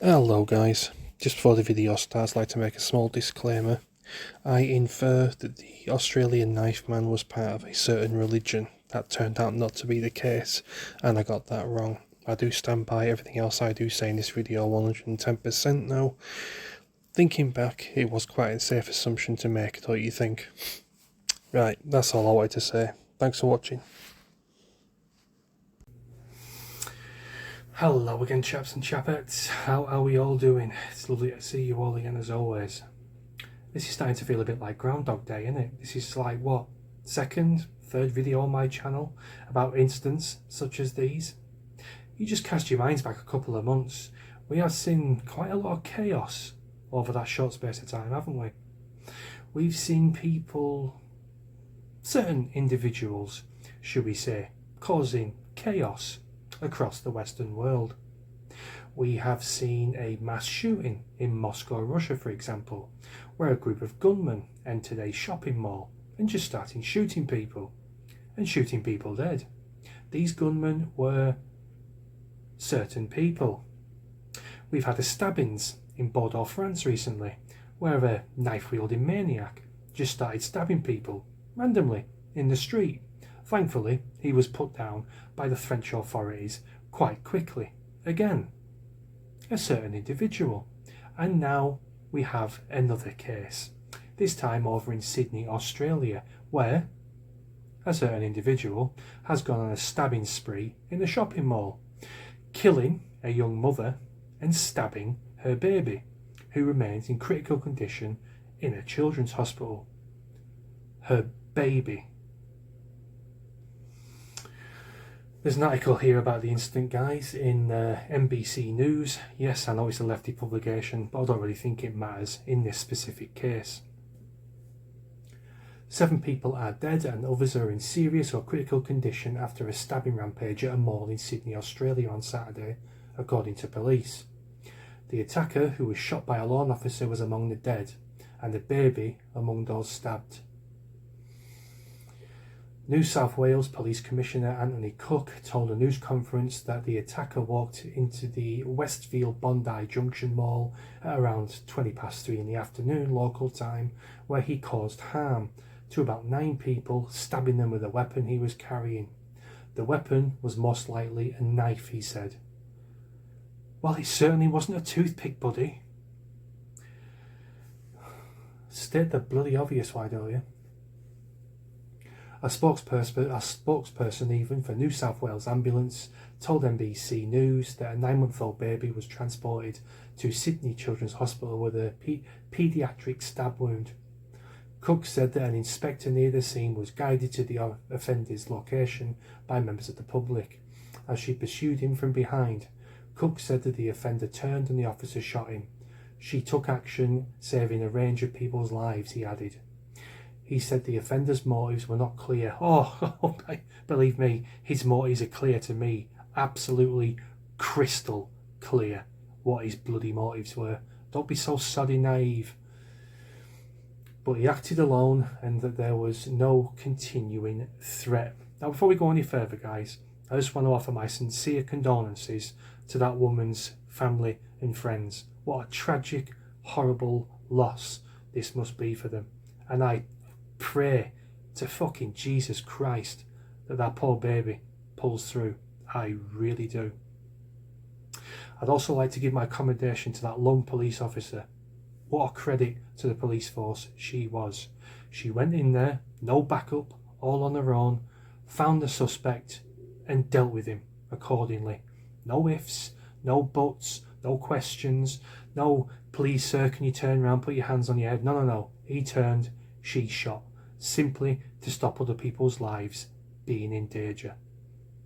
Hello guys, just before the video starts I'd like to make a small disclaimer. I infer that the Australian knife man was part of a certain religion. That turned out not to be the case, and I got that wrong. I do stand by everything else I do say in this video 110% now. Thinking back, it was quite a safe assumption to make, don't you think? Right, that's all I wanted to say. Thanks for watching. Hello again, chaps and chapettes. How are we all doing? It's lovely to see you all again as always. This is starting to feel a bit like Groundhog Day, isn't it? This is like, what, second, third video on my channel about incidents such as these? You just cast your minds back a couple of months. We have seen quite a lot of chaos over that short space of time, haven't we? We've seen people, certain individuals, should we say, causing chaos across the Western world. We have seen a mass shooting in Moscow, Russia, for example, where a group of gunmen entered a shopping mall and just started shooting people dead. These gunmen were certain people. We've had stabbings in Bordeaux, France recently, where a knife-wielding maniac just started stabbing people randomly in the street. Thankfully, he was put down by the French authorities quite quickly. Again, a certain individual. And now we have another case, this time over in Sydney, Australia, where a certain individual has gone on a stabbing spree in a shopping mall, killing a young mother and stabbing her baby, who remains in critical condition in a children's hospital. Her baby. There's an article here about the incident, guys, in NBC News. Yes, I know it's a lefty publication, but I don't really think it matters in this specific case. 7 people are dead and others are in serious or critical condition after a stabbing rampage at a mall in Sydney, Australia on Saturday, according to police. The attacker, who was shot by a law officer, was among the dead, and the baby among those stabbed. New South Wales Police Commissioner Anthony Cook told a news conference that the attacker walked into the Westfield Bondi Junction Mall at around 3:20 in the afternoon local time, where he caused harm to about 9 people, stabbing them with a weapon he was carrying. The weapon was most likely a knife, he said. Well, it certainly wasn't a toothpick, buddy. State the bloody obvious, why don't you? A spokesperson even for New South Wales Ambulance told NBC News that a 9-month-old baby was transported to Sydney Children's Hospital with a paediatric stab wound. Cook said that an inspector near the scene was guided to the offender's location by members of the public. As she pursued him from behind, Cook said that the offender turned and the officer shot him. She took action, saving a range of people's lives, he added. He said the offender's motives were not clear. Oh, believe me, his motives are clear to me. Absolutely crystal clear what his bloody motives were. Don't be so soddy naive. But he acted alone and that there was no continuing threat. Now, before we go any further, guys, I just want to offer my sincere condolences to that woman's family and friends. What a tragic, horrible loss this must be for them. And I pray to fucking Jesus Christ that that poor baby pulls through. I really do. I'd also like to give my commendation to that lone police officer. What a credit to the police force she was. She went in there, no backup, all on her own, found the suspect and dealt with him accordingly. No ifs, no buts, no questions, no please sir can you turn around, put your hands on your head. No. He turned, she shot, simply to stop other people's lives being in danger.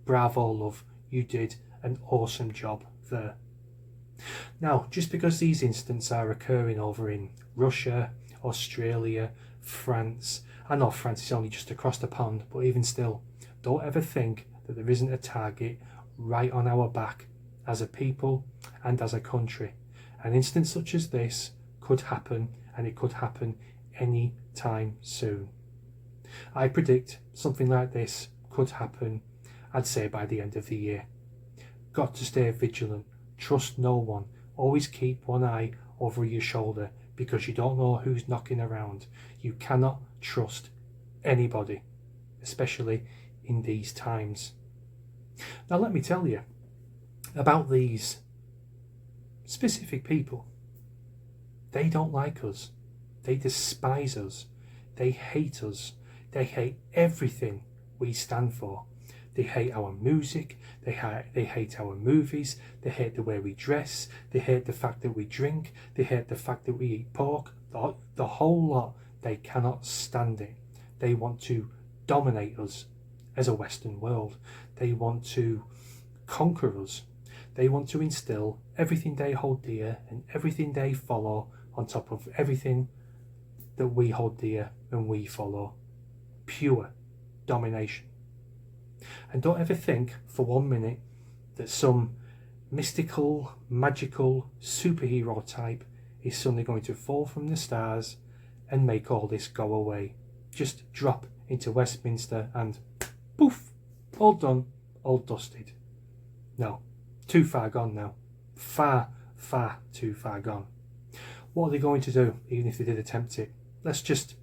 Bravo, love, you did an awesome job there. Now, just because these incidents are occurring over in Russia, Australia, France, I know France is only just across the pond, but even still, don't ever think that there isn't a target right on our back as a people and as a country. An incident such as this could happen, and it could happen any time soon. I predict something like this could happen, I'd say by the end of the year. Got to stay vigilant, trust no one, Always keep one eye over your shoulder because you don't know who's knocking around. You cannot trust anybody, especially in these times. Now let me tell you about these specific people. They don't like us. They despise us. They hate us. They hate everything we stand for. They hate our music. They hate our movies. They hate the way we dress. They hate the fact that we drink. They hate the fact that we eat pork. The whole lot. They cannot stand it. They want to dominate us as a Western world. They want to conquer us. They want to instill everything they hold dear and everything they follow on top of everything that we hold dear and we follow. Pure domination. And don't ever think for 1 minute that some mystical, magical superhero type is suddenly going to fall from the stars and make all this go away. Just drop into Westminster and poof, all done, all dusted. No, too far gone now. Far, far too far gone. What are they going to do, even if they did attempt it? Let's just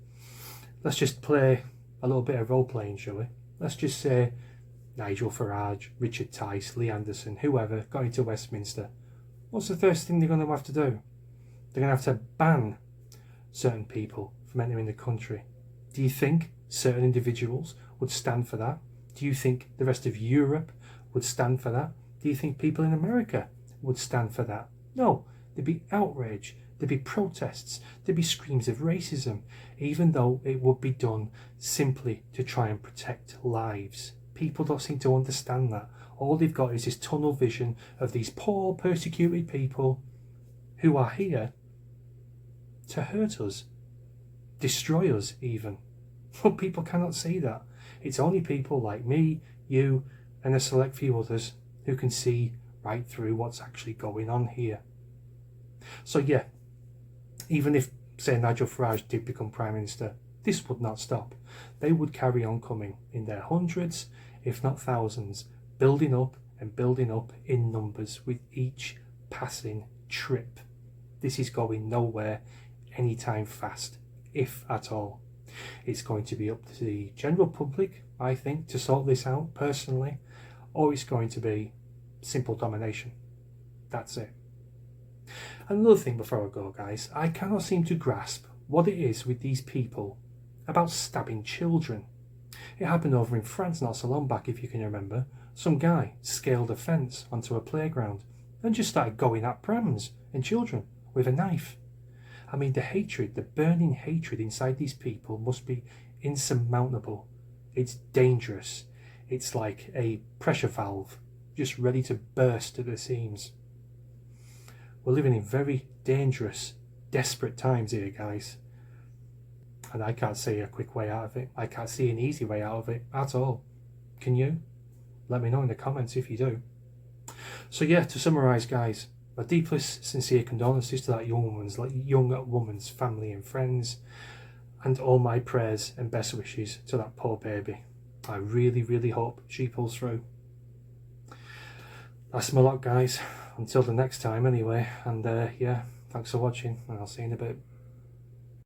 play a little bit of role playing, shall we? Let's just say Nigel Farage, Richard Tice, Lee Anderson, whoever got into Westminster. What's the first thing they're going to have to do? They're going to have to ban certain people from entering the country. Do you think certain individuals would stand for that? Do you think the rest of Europe would stand for that? Do you think people in America would stand for that? No, there'd be outrage, there'd be protests, there'd be screams of racism, even though it would be done simply to try and protect lives. People don't seem to understand that. All they've got is this tunnel vision of these poor persecuted people who are here to hurt us, destroy us even. But people cannot see that. It's only people like me, you, and a select few others who can see right through what's actually going on here. So yeah, even if, say, Nigel Farage did become Prime Minister, this would not stop. They would carry on coming in their hundreds, if not thousands, building up and building up in numbers with each passing trip. This is going nowhere anytime fast, if at all. It's going to be up to the general public, I think, to sort this out personally, or it's going to be simple domination. That's it. Another thing before I go, guys, I cannot seem to grasp what it is with these people about stabbing children. It happened over in France not so long back, if you can remember. Some guy scaled a fence onto a playground and just started going at prams and children with a knife. I mean, the hatred, the burning hatred inside these people must be insurmountable. It's dangerous. It's like a pressure valve, just ready to burst at the seams. We're living in very dangerous, desperate times here, guys. And I can't see a quick way out of it. I can't see an easy way out of it at all. Can you? Let me know in the comments if you do. So yeah, to summarise, guys, my deepest sincere condolences to that young woman's family and friends, and all my prayers and best wishes to that poor baby. I really, really hope she pulls through. That's my lot, guys. Until the next time, anyway. And yeah, thanks for watching, and I'll see you in a bit.